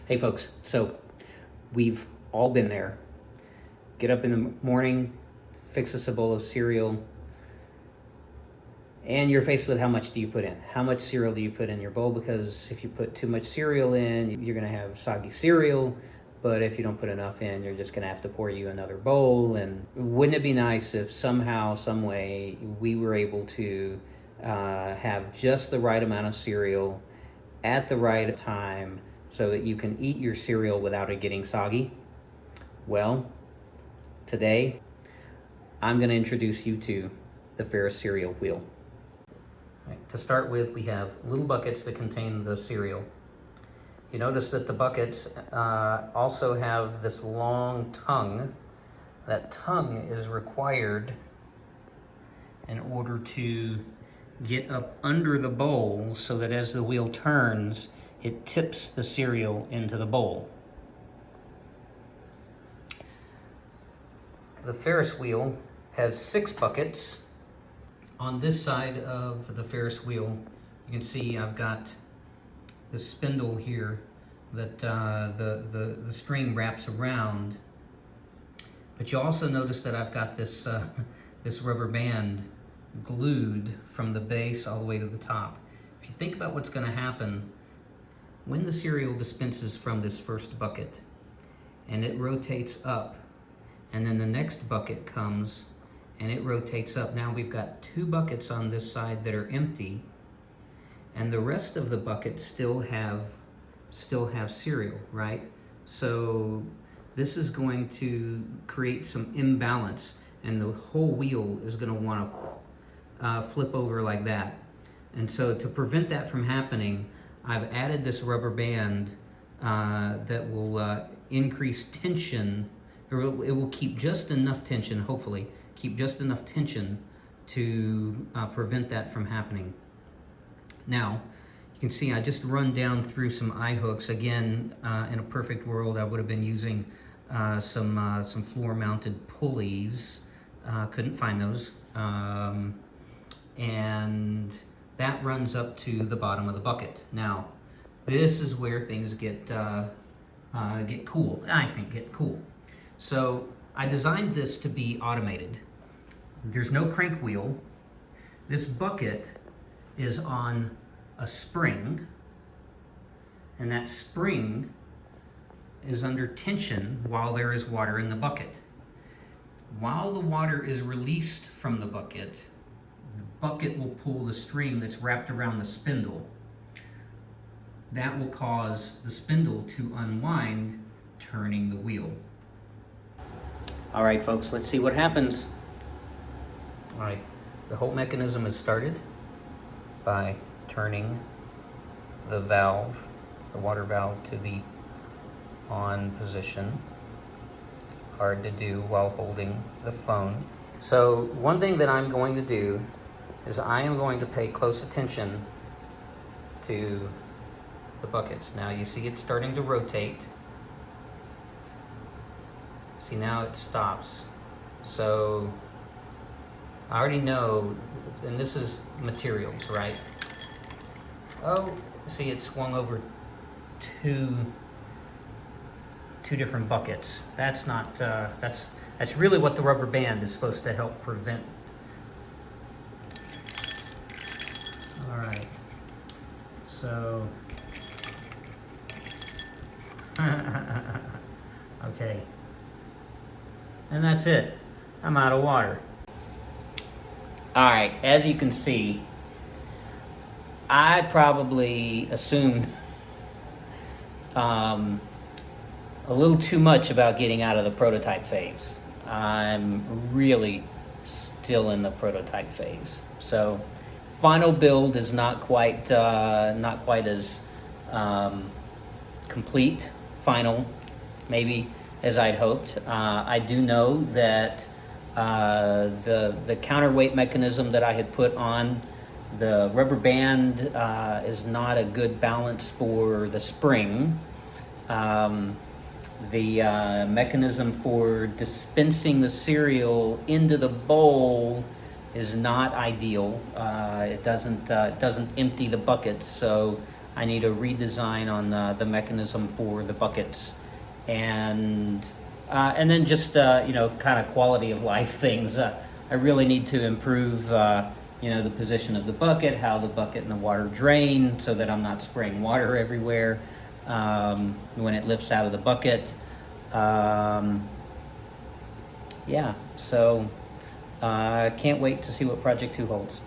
Hey folks, so we've all been there. Get up in the morning, fix us a bowl of cereal, and you're faced with how much do you put in? How much cereal do you put in your bowl? Because if you put too much cereal in, you're gonna have soggy cereal. But if you don't put enough in, you're just gonna have to pour you another bowl. And wouldn't it be nice if somehow, some way, we were able to have just the right amount of cereal at the right time so that you can eat your cereal without it getting soggy? Well, today I'm going to introduce you to the Ferris cereal wheel. Right, to start with, we have little buckets that contain the cereal. You notice that the buckets also have this long tongue. That tongue is required in order to get up under the bowl so that as the wheel turns, it tips the cereal into the bowl. The Ferris wheel has 6 buckets. On this side of the Ferris wheel, you can see I've got the spindle here that the string wraps around. But you also notice that I've got this, this rubber band glued from the base all the way to the top. If you think about what's going to happen when the cereal dispenses from this first bucket and it rotates up, and then the next bucket comes and it rotates up. Now we've got 2 buckets on this side that are empty, and the rest of the buckets still have cereal, right? So this is going to create some imbalance, and the whole wheel is going to want to flip over like that. And so to prevent that from happening, I've added this rubber band that will increase tension, or it will keep just enough tension, hopefully, keep just enough tension to prevent that from happening. Now, you can see I just run down through some eye hooks. Again, in a perfect world, I would have been using some floor-mounted pulleys. Couldn't find those. And that runs up to the bottom of the bucket. Now, this is where things get cool. I think get cool. So I designed this to be automated. There's no crank wheel. This bucket is on a spring, and that spring is under tension while there is water in the bucket. While the water is released from the bucket will pull the string that's wrapped around the spindle. That will cause the spindle to unwind, turning the wheel. All right, folks, let's see what happens. All right, the whole mechanism is started by turning the valve, the water valve, to the on position. Hard to do while holding the phone. So one thing that I'm going to do is I am going to pay close attention to the buckets. Now you see it's starting to rotate. See, now it stops. So I already know, and this is materials, right? Oh, see, it swung over two different buckets. That's not, that's really what the rubber band is supposed to help prevent. All right, so, okay, and that's it. I'm out of water. All right, as you can see, I probably assumed a little too much about getting out of the prototype phase. I'm really still in the prototype phase. So final build is not quite as complete, final, maybe, as I'd hoped. I do know that the counterweight mechanism that I had put on the rubber band is not a good balance for the spring. The mechanism for dispensing the cereal into the bowl is not ideal. It doesn't empty the buckets, so I need a redesign on the mechanism for the buckets, and then just kind of quality of life things. I really need to improve the position of the bucket, how the bucket and the water drain, so that I'm not spraying water everywhere when it lifts out of the bucket. Yeah, so can't wait to see what Project 2 holds.